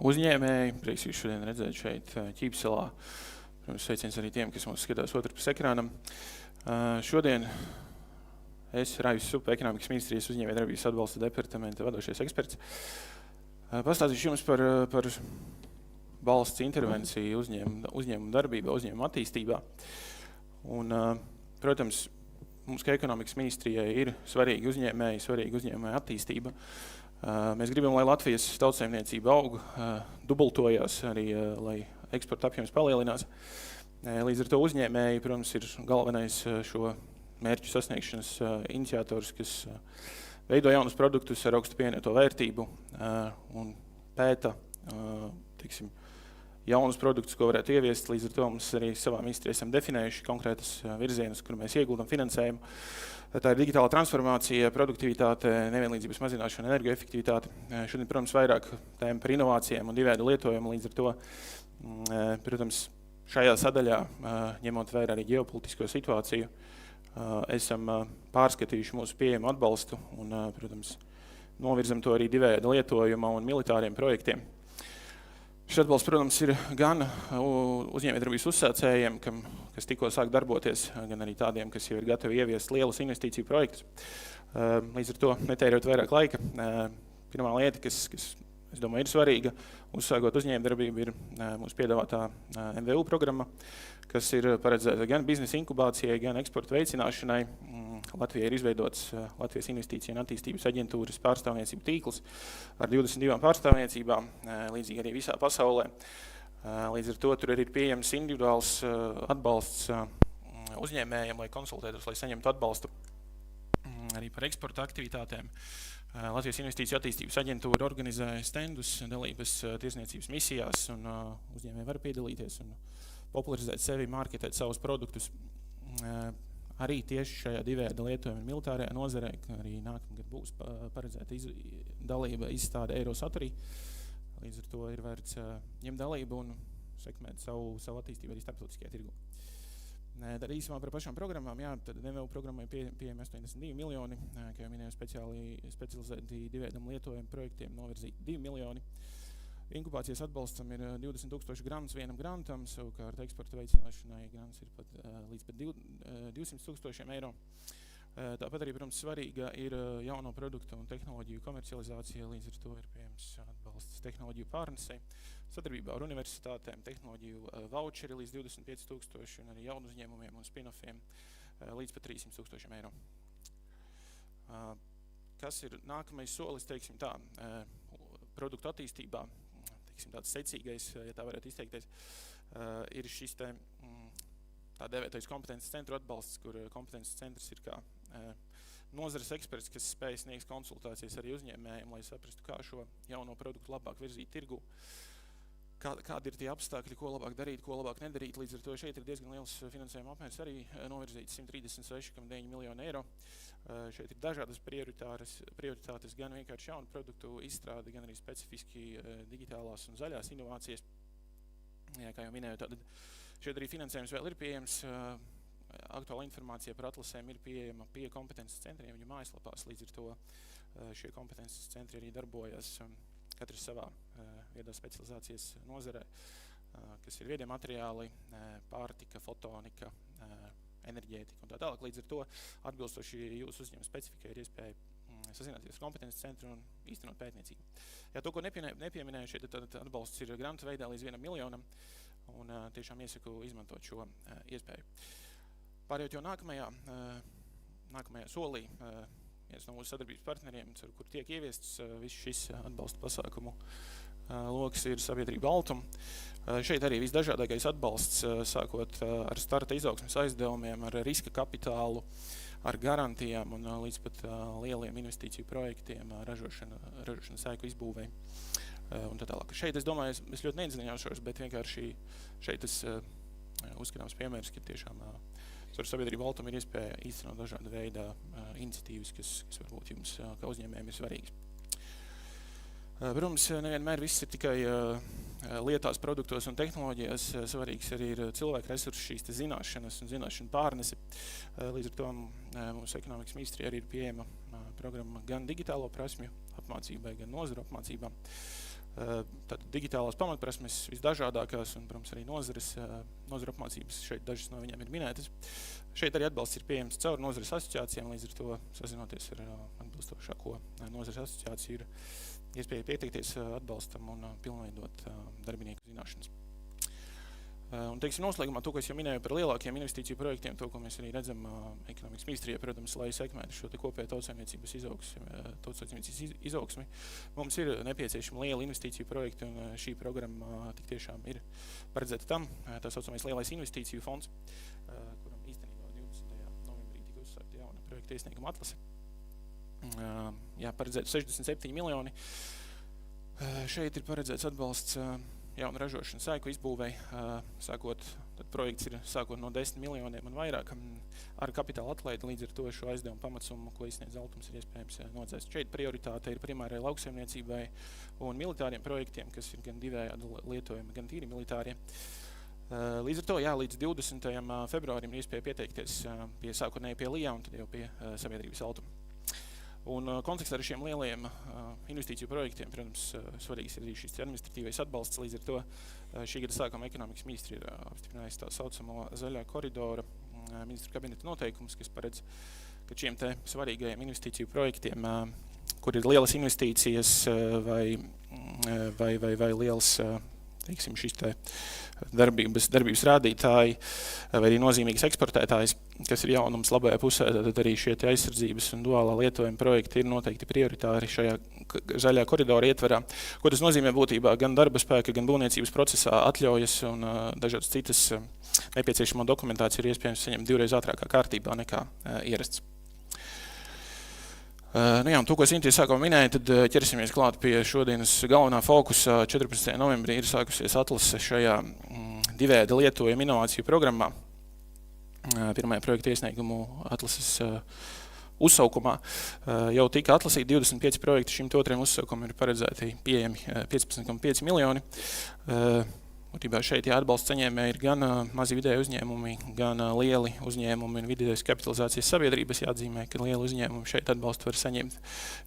Uzņēmēji, prieks jūs šodien redzēt šeit Ķīpselā. Protams, sveiciens arī tiem, kas mums skatās otrpus ekrānam. Šodien es, Raivis Supa, Ekonomikas ministrijas uzņēmējdarbības atbalsta departamenta vadošais eksperts. Pastāstīšu jums par valsts intervenciju uzņēmumu darbībā, uzņēmumu attīstībā. Un, protams, mums kā ekonomikas ministrijai ir svarīgi uzņēmēji attīstība. Mēs gribam, lai Latvijas tautsaimniecība aug, dubultojās arī, lai eksporta apjoms palielinās. Līdz ar to uzņēmēji, protams, ir galvenais šo mērķu sasniegšanas iniciators, kas veido jaunus produktus ar augstu pievienoto vērtību un pēta, jaunus produktus, ko varētu ieviest. Līdz ar to mums arī savā ministrijā esam definējuši konkrētas virzienus, kur mēs ieguldam finansējumu. Tā ir digitāla transformācija, produktivitāte, nevienlīdzības mazināšana, energoefektivitāte. Šodien, protams, vairāk tēma par inovācijām un divveidu lietojumu. Līdz ar to, protams, šajā sadaļā, ņemot vērā arī ģeopolitisko situāciju, esam pārskatījuši mūsu pieejamu atbalstu un, protams, novirzam to arī divveidu lietojuma un militāriem projektiem. Šis atbalsts, protams, ir gan uzņēmējdarbības uzsācējiem, kas tikko sāk darboties, gan arī tādiem, kas jau ir gatavi ieviest lielus investīciju projektus. Līdz ar to netērot vairāk laika. Pirmā lieta, kas es domāju, ir svarīga, uzsākot uzņēmējdarbību, ir mūsu piedāvātā MVU programma, kas ir paredzēta gan biznesa inkubācijai, gan eksporta veicināšanai. Latvijā ir izveidots Latvijas investīcija un attīstības aģentūras pārstāvniecību tīkls ar 22 pārstāvniecībām, līdzīgi arī visā pasaulē. Līdz ar to tur arī ir pieejams individuāls atbalsts uzņēmējiem, lai konsultētos, lai saņemtu atbalstu arī par eksporta aktivitātēm. Latvijas investīcija attīstības aģentūra organizē stendus, dalības tirsniecības misijās, un uzņēmēji var piedalīties un popularizēt sevi, marketēt savus produktus. Arī tieši šajā divveidu lietojuma militārajā nozarē, arī nākamgad būs paredzēta dalība izstāde Eirosaturī. Līdz ar to ir vērts ņemt dalību un sekmēt savu attīstību arī starptautiskajā tirgu. Tad īsumā par pašām programmām, tad MVU programmai pieejami 82 miljoni, kā jau minēju, specializēti divveidam lietojumu projektiem novirzīti 2 miljoni. Inkubācijas atbalstam ir 20 000 grants vienam grantam, savukārt eksporta veicināšanai grants ir pat līdz pat 200 000 eiro. Tāpat arī, protams, svarīga ir jauno produktu un tehnoloģiju komercializācija, līdz ar to ir pieejams atbalsts tehnoloģiju pārnesei, sadarbībā ar universitātēm, tehnoloģiju voucheri līdz 25 000 un arī jaunu uzņēmumiem un spin-offiem līdz pat 300 000 eiro. Kas ir nākamais solis, teiksim tā, produktu attīstībā? Tāds secīgais, ja tā varētu izteikties, ir šis tā dēvētais kompetences centru atbalsts, kur kompetences centrs ir kā nozares eksperts, kas spēj sniegt konsultācijas arī uzņēmējiem, lai saprastu, kā šo jauno produktu labāk virzīt tirgu, kādi ir tie apstākļi, ko labāk darīt, ko labāk nedarīt. Līdz ar to šeit ir diezgan liels finansējuma apmērs, arī novirzīts 136,9 miljonu eiro. Šeit ir dažādas prioritātes, gan vienkārši jaunu produktu izstrāde, gan arī specifiski digitālās un zaļās inovācijas. Kā jau minēju, tad šeit arī finansējums vēl ir pieejams. Aktuāla informācija par atlasēm ir pieejama pie kompetences centriem viņu mājaslapās. Līdz ar to šie kompetences centri arī darbojas katrs savā viedā specializācijas nozarē, kas ir viedie materiāli, pārtika, fotonika, enerģētika un tā tālāk. Līdz ar to atbilstoši jūsu uzņēmuma specifikai ir iespēja sazināties ar kompetences centru un īstenot pētniecību. To, ko nepieminēju, šeit tad atbalsts ir grantu veidā līdz 1 miljonam un tiešām iesaku izmantot šo iespēju. Pārējot jau nākamajā solī, viens no mūsu sadarbības partneriem, kur tiek ieviests viss šis atbalsta pasākumu loks, ir sabiedrība Altum. Šeit arī visdažādākais atbalsts, sākot ar starta izaugsmes aizdevumiem, ar riska kapitālu, ar garantijām un līdz pat lieliem investīciju projektiem, ražošanas ēku izbūvei un tā tālāk. Šeit, es domāju, es ļoti neiedziļināšos, bet vienkārši šeit tas uzskatāms piemērs, ka tiešām ar sabiedrību Altum ir iespēja īstenot dažāda veidā iniciatīvas, kas varbūt jums kā uzņēmējiem ir svarīgas. Protams, nevienmēr viss ir tikai lietās, produktos un tehnoloģijās. Svarīgs arī ir cilvēku resursu, šīs zināšanas un zināšanu pārnese. Līdz ar to mūsu ekonomikas ministrijā arī ir pieejama programma gan digitālo prasmju apmācībai, gan nozaru apmācībām. Tātad digitālās pamatprasmes visdažādākās un, protams, arī nozaru apmācības šeit dažas no viņām ir minētas. Šeit arī atbalsts ir pieejams caur nozares asociācijām, līdz ar to sazinoties ar atbilstošāko nozares asociāciju ir iespēja pieteikties atbalstam un pilnveidot darbinieku zināšanas. Un, teiksim, noslēgumā to, ko es jau minēju par lielākiem investīciju projektiem, to, ko mēs arī redzam ekonomikas ministrijā, protams, lai sekmētu šo te kopēju tautsaimniecības izaugsmi. Mums ir nepieciešama liela investīciju projekti, un šī programma tik tiešām ir paredzēta tam. Tā saucamais lielais investīciju fonds, kuram īstenībā 20. novembrī tika uzsākta jauna projekta iesnieguma atlase. Paredzēta 67 miljoni. Šeit ir paredzēts atbalsts jaunu ražošanas sēku izbūvei, projekts ir sākot no 10 miljoniem un vairāk ar kapitāla atlaidi, līdz ar to šo aizdevumu pamatsummu, ko izsniedz Altums, ir iespējams nodzēst. Šeit prioritāte ir primārai lauksaimniecībai un militāriem projektiem, kas ir gan divējādi lietojumi, gan tīri militārie. Līdz ar to, līdz 20. februārim ir iespēja pieteikties sākotnēji pie LIA un tad jau pie sabiedrības Altuma. Un kontekstā ar šiem lielajiem investīciju projektiem, protams, svarīgs ir arī šis administratīvais atbalsts. Līdz ar to šī gada sākuma ekonomikas ministri ir apstiprinājusi tā saucamo zaļā koridora ministru kabineta noteikumus, kas paredz, ka šiem te svarīgajiem investīciju projektiem, kur ir lielas investīcijas vai liels, teiksim, šis te darbības rādītāji vai arī nozīmīgas eksportētājs, kas ir jaunums labajā pusē, tad arī šie aizsardzības un duālā lietojuma projekti ir noteikti prioritāri šajā zaļā koridora ietverā. Ko tas nozīmē būtībā gan darba spēka, gan būvniecības procesā atļaujas un dažādas citas nepieciešamo dokumentāciju ir iespējams saņemt 2 reizes ātrākā kārtībā nekā ierasts. Un to, ko es sākumā minēju, tad ķersimies klāt pie šodienas galvenā fokusa. 14. novembrī ir sākusies atlase šajā divējāda lietojuma inovāciju programmā. Pirmajā projekta iesniegumu atlases uzsaukumā jau tika atlasīti 25 projekti. Šim otriem uzsaukumam ir paredzēti pieejami 15,5 miljoni. Būtībā šeit atbalsts saņēmēji ir gan mazi vidēji uzņēmumi, gan lieli uzņēmumi un vidējas kapitalizācijas sabiedrības. Jāatzīmē, ka lieli uzņēmumi šeit atbalstu var saņemt,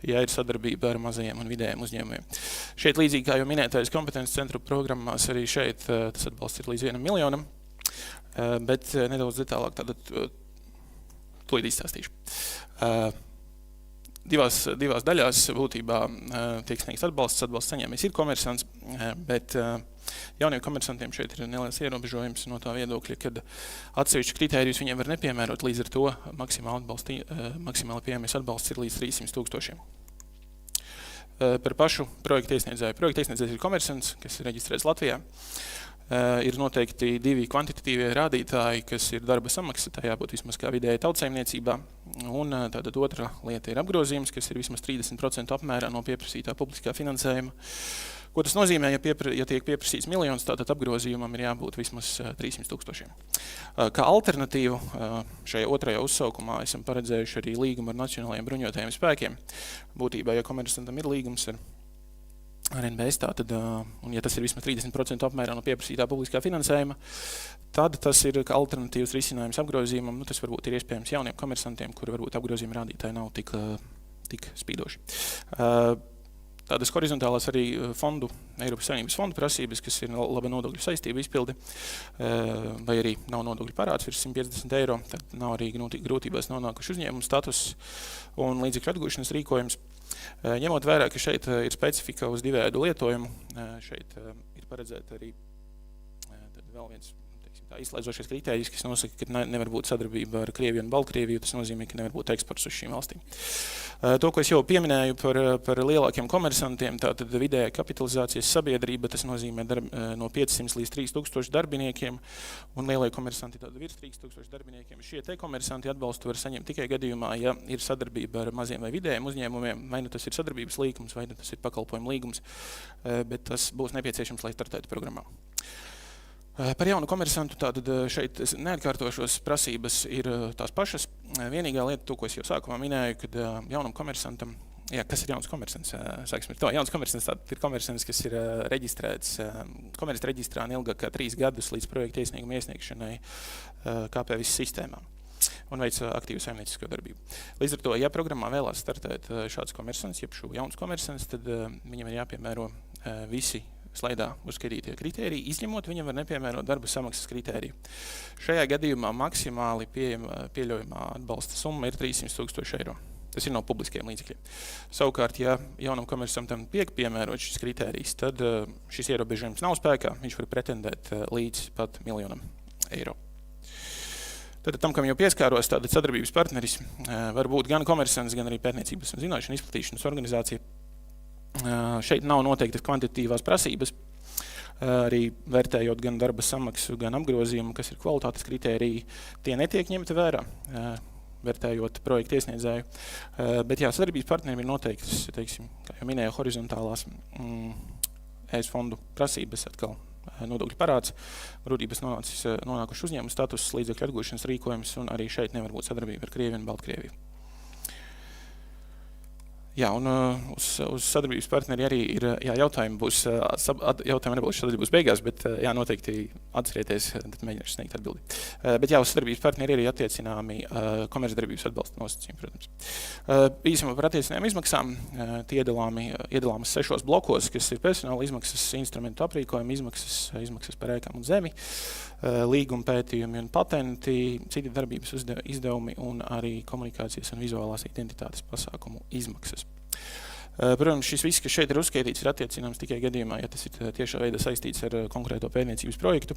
ja ir sadarbība ar mazajiem un vidējiem uzņēmumiem. Šeit līdzīgi kā jau minētais kompetences centru programmās, arī šeit tas atbalsts ir līdz 1 miljonam, bet nedaudz detālāk tātad tūlīt izstāstīšu. Divās daļās būtībā tiek sniegts atbalsts saņēmējs ir komersants, bet jauniem komersantiem šeit ir neliels ierobežojums no tā viedokļa, kad atsevišķu kritērijus viņiem var nepiemērot, līdz ar to maksimāli pieejamais atbalsts ir līdz 300 000. Par pašu projekta iesniedzēju. Projekta iesniedzējs ir komersants, kas ir reģistrēts Latvijā. Ir noteikti 2 kvantitatīvie rādītāji, kas ir darba samaksa, tā jābūt vismaz kā vidēji tautsaimniecībā. Un tātad otra lieta ir apgrozījums, kas ir vismaz 30% apmērā no pieprasītā publiskā finansējuma. Ko tas nozīmē, ja tiek pieprasīts miljons, tātad apgrozījumam ir jābūt vismaz 300 000. Kā alternatīvu šajā otrajā uzsaukumā esam paredzējuši arī līgumu ar Nacionālajiem bruņotajiem spēkiem. Būtībā, ja komersantam ir līgums ar NBS, un ja tas ir vismaz 30% apmērā no pieprasītā publiskā finansējuma, tad tas ir alternatīvs risinājums apgrozījumam. Tas varbūt ir iespējams jauniem komersantiem, kuri varbūt apgrozījuma rādītāji nav tik spīdoši. Tādas horizontālās arī Eiropas Savienības fondu prasības, kas ir laba nodokļu saistība izpildi, vai arī nav nodokļu parāds virs 150 eiro, tad nav arī grūtībās nonākuši uzņēmumu status un līdzekļu atgūšanas rīkojums. Ņemot vērā, ka šeit ir specifika uz divējādu lietojumu, šeit ir paredzēta arī vēl viens izslēdzošies kritērijus, kas nosaka, ka nevar būt sadarbība ar Krieviju un Baltkrieviju, tas nozīmē, ka nevar būt eksports uz šīm valstīm. To, ko es jau pieminēju par lielākiem komersantiem, tātad vidējā kapitalizācijas sabiedrība, tas nozīmē no 500 līdz 3000 darbiniekiem, un lielie komersanti tāda virs 3000 darbiniekiem. Šie te komersanti atbalstu var saņemt tikai gadījumā, ja ir sadarbība ar maziem vai vidējiem uzņēmumiem, vai nu tas ir sadarbības līgums, vai nu tas ir pakalpojumu līgums, bet tas būs nepieciešams, lai startētu programmā. Par jaunu komersantu tātad šeit neatkārtošos prasības ir tās pašas. Vienīgā lieta, to, ko es jau sākumā minēju, kad jaunam komersantam, kas ir jauns komersants? Sāksim ar to. Jauns komersants ir komersants, kas ir reģistrēts komerces reģistrā neilgāk kā 3 gadus līdz projekta iesnieguma iesniegšanai KPVIS sistēmā un veic aktīvu saimniecisko darbību. Līdz ar to, ja programmā vēlās startēt šāds komersants, jeb šo jauns komersants, tad viņam ir jāpiemēro visi slaidā uzskaitītie kritēriji, izņemot viņam var nepiemērot darba samaksas kritēriju. Šajā gadījumā maksimāli pieļaujamā atbalsta summa ir 300,000 eiro. Tas ir no publiskiem līdzekļiem. Savukārt, ja jaunam komersantam tiek piemērot šis kritērijs, tad šis ierobežojums nav spēkā, viņš var pretendēt līdz pat 1 000 000 eiro. Tad tam, kam jau pieskāros, tātad sadarbības partneris var būt gan komersants, gan arī pētniecības un zināšanu izplatīšanas organizācija. Šeit nav noteiktas kvantitatīvās prasības, arī vērtējot gan darba samaksu, gan apgrozījumu, kas ir kvalitātes kritēriji, tie netiek ņemti vērā, vērtējot projektu iesniedzēju. Bet jā, sadarbības partneriem ir noteiktas, teiksim, kā jau minēju, horizontālās ES fondu prasības, atkal nodokļu parāds, grūtības nonākuši uzņēmumu status, līdzekļu atgūšanas rīkojums, un arī šeit nevar būt sadarbība ar Krieviju un Baltkrieviju. Jā, un uz sadarbības partneri arī ir, jautājumi nebūs šodien būs beigās, bet noteikti atcerieties, tad mēģināšu sniegt atbildi. Bet uz sadarbības partneri arī attiecināmi komercdarbības atbalsta nosacījumi, protams. Īsumā par attiecinājām izmaksām, tie iedalāmas 6 blokos, kas ir personāla izmaksas, instrumentu aprīkojuma izmaksas par ēkām un zemi, līguma pētījumi un patenti, citi darbības izdevumi un arī komunikācijas un vizuālās identitātes pasākumu izmaksas. Protams, šis viss, kas šeit ir uzskaitīts, ir attiecināms tikai gadījumā, ja tas ir tiešā veidā saistīts ar konkrēto pētniecības projektu.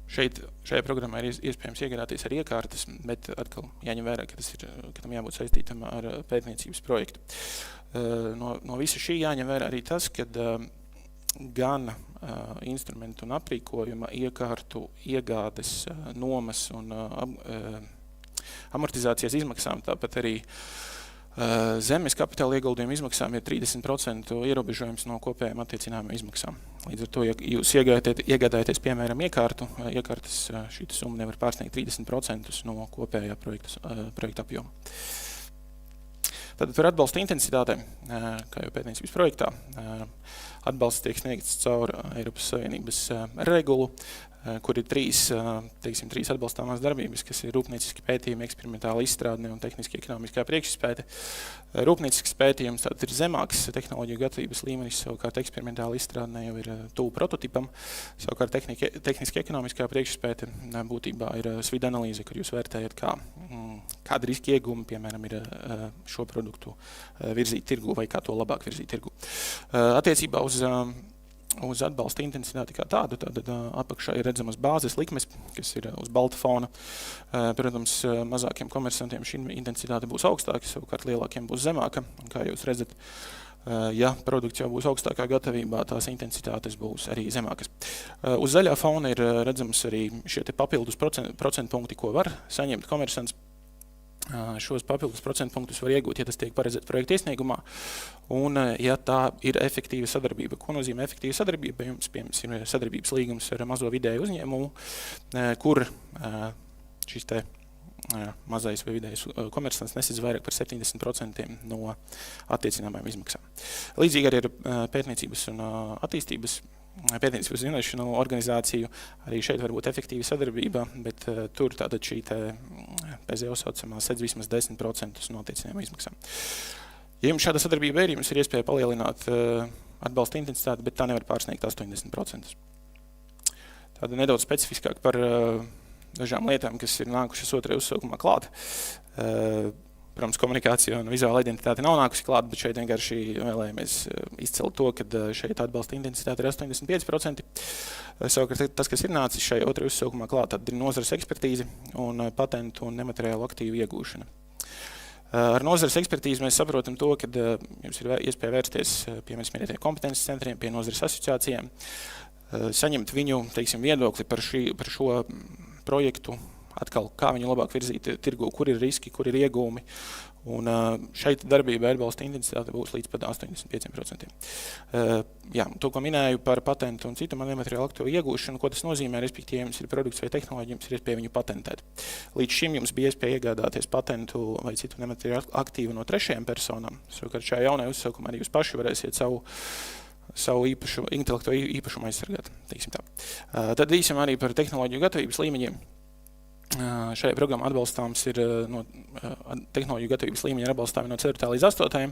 Šajā programmā ir iespējams iegādāties ar iekārtas, bet atkal jāņem vērā, ka tam jābūt saistītam ar pētniecības projektu. No visa šī jāņem vērā arī tas, ka gan instrumentu un aprīkojuma iekārtu iegādes, nomas un amortizācijas izmaksām, tāpat arī zemes kapitāla ieguldījuma izmaksām ir 30% ierobežojums no kopējām attiecināmām izmaksām. Līdz ar to, ja jūs iegādājaties, piemēram, iekārtas šī summa nevar pārsniegt 30% no kopējā projekta apjoma. Tad par atbalsta intensitātēm, kā jau pētniecības projektā, atbalsts tiek sniegts caur Eiropas Savienības regulu, kur ir trīs atbalstāmās darbības, kas ir rūpnieciski pētījumi, eksperimentāla izstrādne un tehniski ekonomiskā priekšizpēte. Rūpniecisks pētījums tātad ir zemāks tehnoloģiju gatavības līmenis, savukārt eksperimentāla izstrādne jau ir tuvu prototipam, savukārt tehniski ekonomiskā priekšizpēte būtībā ir svida analīze, kur jūs vērtējat, kāda riska iegūmi, piemēram, ir šo produktu virzīt tirgu vai kā to labāk virzīt tirgu. Attiecībā uz atbalsta intensitāti kā tādu, tad apakšā ir redzamas bāzes likmes, kas ir uz balta fona. Protams, mazākiem komersantiem šī intensitāte būs augstāka, savukārt lielākiem būs zemāka. Un kā jūs redzat, ja produkts jau būs augstākā gatavībā, tās intensitātes būs arī zemākas. Uz zaļā fona ir redzams arī šie te papildus procentpunkti, ko var saņemt komersants. Šos papildus procentpunktus var iegūt, ja tas tiek paredzēts projekta iesniegumā, un ja tā ir efektīva sadarbība. Ko nozīmē efektīva sadarbība? Jums, piemēram, ir sadarbības līgums ar mazo vidēju uzņēmumu, kur šis te mazais vai vidējais komersants nesedz vairāk par 70% no attiecināmajām izmaksām. Līdzīgi arī ar pētniecības un attīstības pētniecības zināšanu organizāciju, arī šeit var būt efektīva sadarbība, bet tur tātad šī PZO saucamā sedz vismaz 10% no attiecinājumām izmaksām. Ja jums šāda sadarbība ir, jums ir iespēja palielināt atbalsta intensitāti, bet tā nevar pārsniegt 80%. Tāda nedaudz specifiskāk par dažām lietām, kas ir nākušas otrajā uzsaukumā klāt. Protams, komunikācija un vizuāla identitāte nav nākusi klāt, bet šeit vienkārši vēlējamies izcelt to, ka šeit atbalsta intensitāte ir 85%. Savukārt tas, kas ir nācis šajā otrajā uzsaukumā klāt, tad ir nozares ekspertīze un patentu un nemateriālu aktīvu iegūšana. Ar nozares ekspertīzi mēs saprotam to, ka jums ir iespēja vērsties pie mēs minētajiem kompetences centriem, pie nozares asociācijām, saņemt viņu, teiksim, viedokli par šo projektu, atkal, kā viņu labāk virzīt tirgu, kur ir riski, kur ir iegūmi. Un šeit darbība atbalsta intensitāte būs līdz pat 85%. To, ko minēju par patentu un citu nemateriālu aktīvu iegūšanu, ko tas nozīmē, respektīvi, jums ir produkts vai tehnoloģija, jums ir iespēja viņu patentēt. Līdz šim jums bija iespēja iegādāties patentu vai citu nemateriālu aktīvu no trešajām personām. Savukārt šajā jaunajā uzsaukumā arī jūs paši varēsiet savu intelektuālo īpašumu aizsargāt. Tad īsumā arī par tehnoloģiju gatavības līmeņiem. Šajā programmā atbalstāms ir no tehnoloģiju gatavības līmeņa atbalstāmi no 4. līdz 8.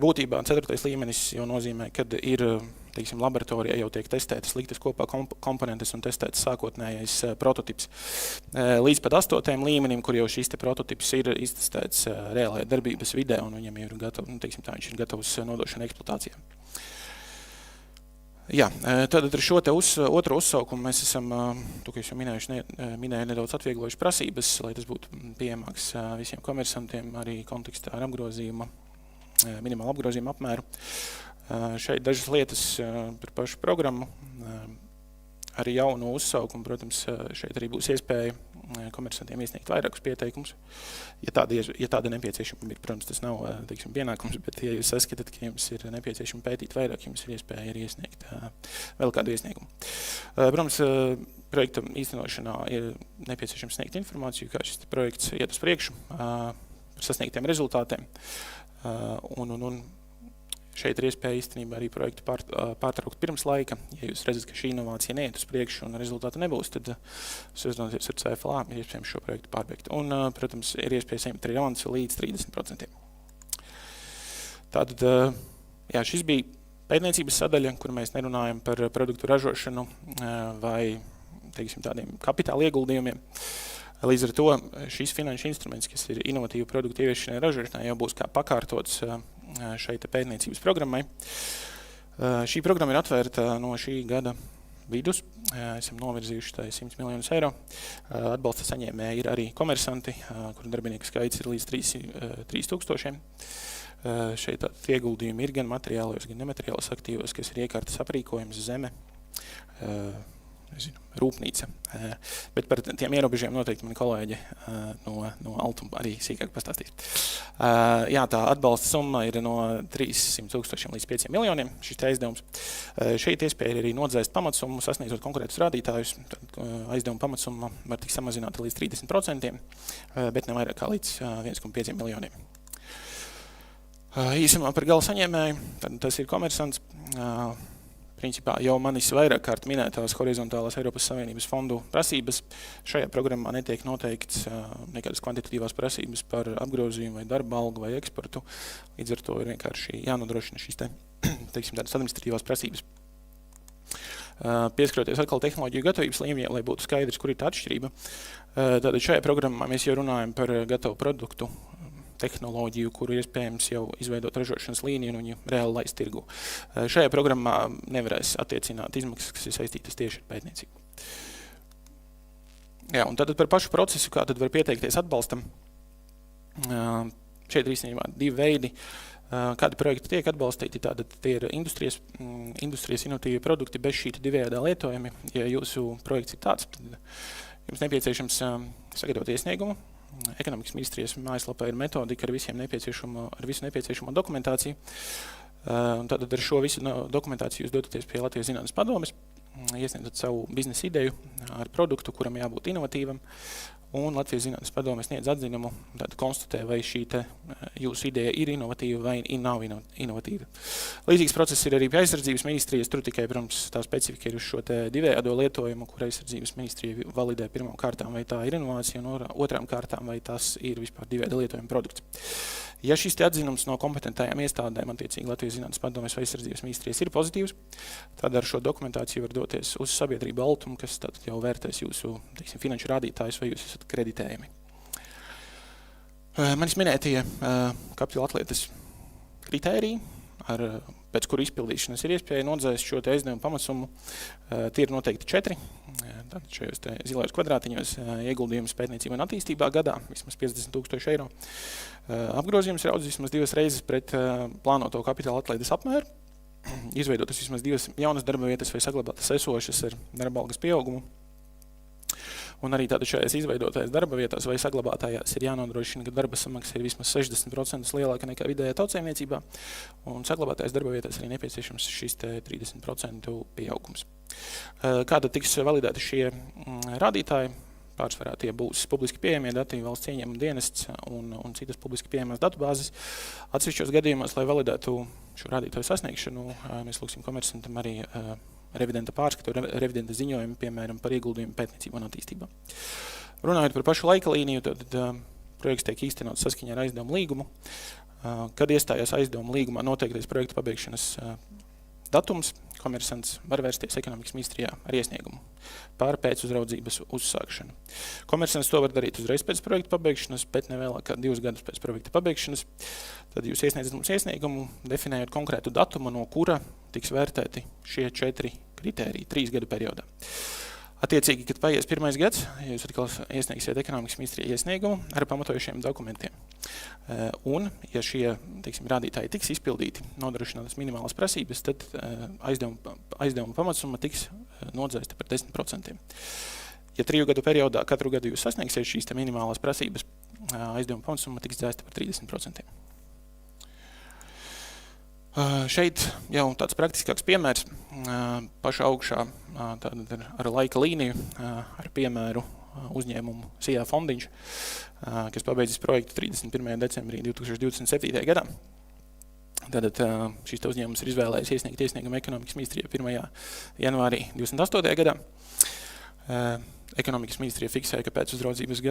Būtībā 4. līmenis jau nozīmē, kad ir, teiksim, laboratorijā jau tiek testētas, liktas kopā komponentes un testētas sākotnējais prototips. Līdz pat 8. līmenim, kur jau šis prototips ir iztestēts reālajā darbības vidē un viņam ir gatavs, teiksim tā, viņš ir gatavs nodošana eksploatācijā. Jā, tad ar šo te otru uzsaukumu mēs esam, to, ka es jau minēju nedaudz atvieglojuši prasības, lai tas būtu pieejamāks visiem komersantiem, arī kontekstā ar apgrozījuma, minimālu apgrozījuma apmēru. Šeit dažas lietas par pašu programmu, arī jaunu uzsaukumu, protams, šeit arī būs iespēja komersantiem iesniegt vairākus pieteikumus. Ja tāda nepieciešama ir, protams, tas nav, teiksim, pienākums, bet ja jūs saskatāt, ka jums ir nepieciešama pētīt vairāk, jums ir iespēja arī iesniegt vēl kādu iesniegumu. Protams, projekta īstenošanā ir nepieciešams sniegt informāciju, kā šis projekts iet uz priekšu par sasniegtiem rezultātiem. Un šeit ir iespēja īstenībā arī projektu pārtraukt pirms laika. Ja jūs redzat, ka šī inovācija neiet uz priekšu un rezultāta nebūs, tad sazinoties ar CFLA, ir iespējams šo projektu pārbeigt. Un, protams, ir iespēja saņemt arī avansu līdz 30%. Tātad, jā, šis bija pētniecības sadaļa, kur mēs nerunājam par produktu ražošanu vai, teiksim, tādiem kapitāla ieguldījumiem. Līdz ar to šis finanšu instruments, kas ir inovatīvu produktu ieviešanai ražošanai, jau būs kā pakārtots šai pētniecības programmai. Šī programma ir atvērta no šī gada vidus. Esam novirzījuši tai 100 miljonus eiro. Atbalsta saņēmēji ir arī komersanti, kuru darbinieku skaits ir līdz 3000. Šeit ieguldījumi ir gan materiālos, gan nemateriālos aktīvos, kas ir iekārtas aprīkojums, zeme, rūpnīca. Bet par tiem ierobežiem noteikti mani kolēģi no Altuma arī sīkāk pastāstīs. Jā, tā atbalsta summa ir no 300 000 līdz 5 miljoniem, šis te aizdevums. Šeit iespēja arī nodzēst pamatsummu, sasniedzot konkrētus rādītājus. Aizdevuma pamatsumma var tikt samazināta līdz 30%, bet ne vairāk kā līdz 1,5 miljoniem. Īsumā par gala saņēmēju, tad tas ir komersants. Principā jau manis vairāk kārt minētās horizontālās Eiropas Savienības fondu prasības. Šajā programmā netiek noteikts nekādas kvantitatīvās prasības par apgrozījumu vai darba algu vai eksportu. Līdz ar to ir vienkārši jānodrošina šīs teiksim, tādas administratīvās prasības. Pieskaroties atkal tehnoloģiju gatavības līmenī, lai būtu skaidrs, kur ir tā atšķirība. Tātad šajā programmā mēs jau runājam par gatavu produktu, tehnoloģiju, kuru iespējams jau izveidot ražošanas līniju un viņu reāli laist tirgu. Šajā programmā nevarēs attiecināt izmaksas, kas ir saistītas tieši ar pētniecību. Jā, un tad par pašu procesu, kā tad var pieteikties atbalstam. Šeit ir īstenībā divi veidi, kādi projekti tiek atbalstīti. Tātad tie ir industrijas inovatīvi produkti bez šī divējādā lietojumi. Ja jūsu projekts ir tāds, tad jums nepieciešams sagatavot iesniegumu. Ekonomikas ministrijas mājaslapā ir metodika ar visu nepieciešamo dokumentāciju. Tātad ar šo visu dokumentāciju jūs dotaties pie Latvijas zinātnes padomes, iesniedzat savu biznesa ideju ar produktu, kuram jābūt inovatīvam, un Latvijas zinātnes padome sniedz atzinumu, tad konstatē, vai šī jūsu ideja ir inovatīva vai nav inovatīva. Līdzīgs process ir arī pie aizsardzības ministrijas, tur tikai, protams, tā specifika ir uz šo divējādo lietojumu, kur aizsardzības ministrija validē pirmām kārtām, vai tā ir inovācija, un otrām kārtām, vai tas ir vispār divējāda lietojuma produkts. Ja šis atzinums no kompetentajām iestādēm, attiecīgi Latvijas zinātnes padomes vai aizsardzības ministrijas ir pozitīvs, tad ar šo dokumentāciju var doties uz sabiedrību Altumu, kas tad jau vērtēs jūsu, teiksim, finanšu rādītājus, vai jūs esat kreditējami. Manis minētie kapitāla atlietas kritēriji, pēc kuru izpildīšanas ir iespēja nodzēst šo aizdevumu pamatsumu. Tie ir noteikti 4. Tātad šajos zilajos kvadrātiņos ieguldījums pētniecībā un attīstībā gadā, vismaz 50 000 eiro. Apgrozījums ir audzis vismaz 2 reizes pret plānoto kapitāla atlaides apmēru. Izveidotas vismaz 2 jaunas darba vietas vai saglabātas esošas ar darba algas pieaugumu. Un arī tātad šajās izveidotajās darba vietās vai saglabātājās ir jānodrošina, ka darba samaksa ir vismaz 60% lielāka nekā vidējā tautsaimniecībā, un saglabātājās darba vietās arī nepieciešams šis 30% pieaugums. Kā tad tiks validēti šie rādītāji? Pārsvarā tie būs publiski pieejamie dati, valsts ieņēmuma dienests un citas publiski pieejamās datubāzes. Atsevišķos gadījumos, lai validētu šo rādītāju sasniegšanu, mēs lūksim komersantam arī revidenta pārskatu, revidenta ziņojumu, piemēram, par ieguldījumu pētniecību un attīstībā. Runājot par pašu laika līniju, tad projekts tiek īstenots saskaņā ar aizdevumu līgumu. Kad iestājās aizdevumu līgumā noteiktais projekta pabeigšanas datums, komersants var vērsties ekonomikas ministrijā ar iesniegumu par pēcuzraudzības uzsākšanu. Komersants to var darīt uzreiz pēc projekta pabeigšanas, bet ne vēlāk kā 2 gadus pēc projekta pabeigšanas. Tad jūs iesniedzat mums iesniegumu, definējot konkrētu datumu, no kura tiks vērtēti šie 4 kritēriji 3 gadu periodā. Attiecīgi, kad paies 1. gads, jūs atkal iesniegsiet ekonomikas ministrijai iesniegumu ar pamatojušiem dokumentiem. Un, ja šie, rādītāji tiks izpildīti, nodrošinātas minimālas prasības, tad aizdevuma pamatsumma tiks nodzēsta par 10%. Ja 3 gadu periodā katru gadu jūs sasniegsiet šīs minimālās prasības, aizdevuma pamatsumma tiks dzēsta par 30%. Šeit jau tāds praktiskāks piemērs pašā augšā ar laika līniju, ar piemēru uzņēmumu SIA Fondiņš, kas pabeidzis projektu 31. decembrī 2027. gadā. Tātad šis uzņēmums ir izvēlējies iesniegt iesniegumu ekonomikas ministrijai 1. janvārī 28. gadā. Ekonomikas ministrija fiksēja, ka pēcuzraudzības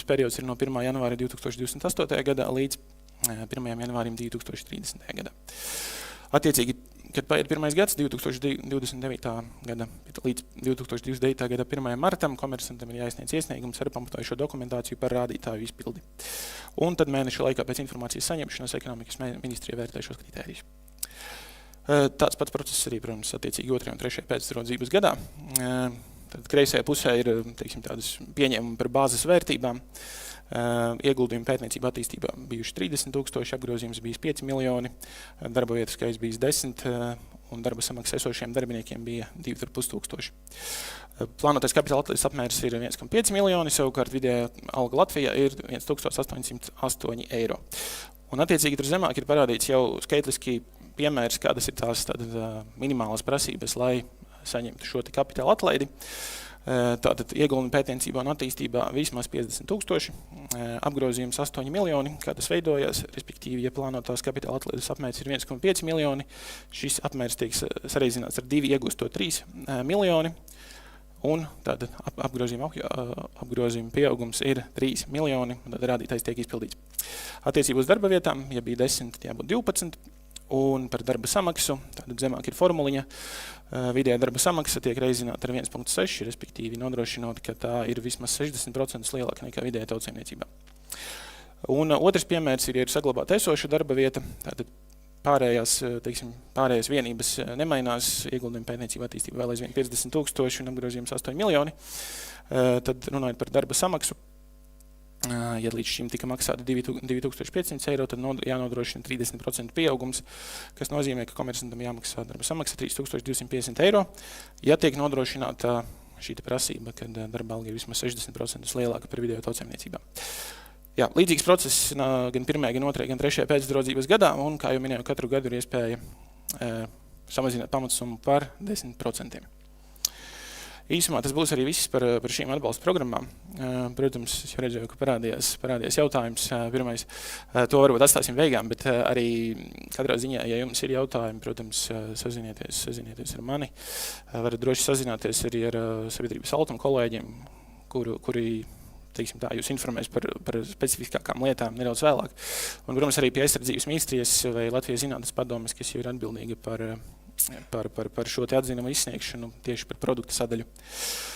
periods ir no 1. janvāra 2028. gadā līdz 1. janvārim 2030. gadā. Attiecīgi, kad paiet 1. gads, 2029. gada līdz 2029. gada 1. martam, komersantam ir jāiesniedz iesniegums ar pamatojušo dokumentāciju par rādītāju izpildi. Un tad mēneša laikā pēc informācijas saņemšanas ekonomikas ministrija vērtē šos kritērijus. Tāds pats process arī, protams, attiecīgi 2. un 3. pēcuzraudzības gadā. Tad kreisajā pusē ir, tādas pieņēmumi par bāzes vērtībām. Ieguldījumi pētniecībā attīstībā bijuši 30 000, apgrozījums bijis 5 miljoni, darba vietu skaits bijis 10 un darba samaksas esošiem darbiniekiem bija 2,5 tūkstoši. Plānotais kapitāla atlases apmērs ir 1,5 miljoni, savukārt vidējā alga Latvijā ir 1808 eiro. Un attiecīgi tur zemāk ir parādīts jau skaitliski piemērs, kādas ir tās minimālas prasības, lai saņemtu šo kapitāla atlaidi. Tātad ieguldījumi pētniecībā un attīstībā vismaz 50 000, apgrozījums 8 miljoni, kā tas veidojās, respektīvi, ja plānotās kapitāla atlaides apmērs ir 1,5 miljoni, šis apmērs tiek sareizināts ar 2 iegūstot 3 miljoni, un tātad apgrozījuma pieaugums ir 3 miljoni, un tad rādītājs tiek izpildīts. Attiecībā uz darba vietām, ja bija 10, jābūt 12, un par darba samaksu, tātad zemāk ir formuliņa, vidējā darba samaksa tiek reizināta ar 1,6, respektīvi nodrošinot, ka tā ir vismaz 60% lielāka nekā vidējā tautsaimniecībā. Un otrs piemērs ir saglabāta esoša darba vieta, tātad pārējās vienības nemainās, ieguldījumi pētniecībā attīstībā vēl aizvien 50 000 un apgrozījums 8 miljoni. Tad runājot par darba samaksu, ja līdz šim tika maksāta 2500 eiro, tad jānodrošina 30% pieaugums, kas nozīmē, ka komersantam jāmaksā darba samaksa 3250 eiro. Ja tiek nodrošināta šī prasība, kad darba alga ir vismaz 60% lielāka par vidējo tautsaimniecībā. Jā, līdzīgs process gan 1., gan 2., gan 3. pēcuzraudzības gadā, un, kā jau minēju, katru gadu ir iespēja samazināt pamatsummu par 10%. Īsumā tas būs arī viss par šīm atbalsta programmām. Protams, es jau redzēju, ka parādījās jautājums. Pirmais, to varbūt atstāsim beigām, bet arī katrā ziņā, ja jums ir jautājumi, protams, sazinieties ar mani. Varat droši sazināties arī ar sabiedrības altuma kolēģiem, kuri jūs informēs par specifiskākām lietām nedaudz vēlāk. Un, protams, arī pie aizsardzības ministrijas vai Latvijas zinātnes padomes, kas jau ir atbildīga par šo atzinumu izsniegšanu tieši par produktu sadaļu.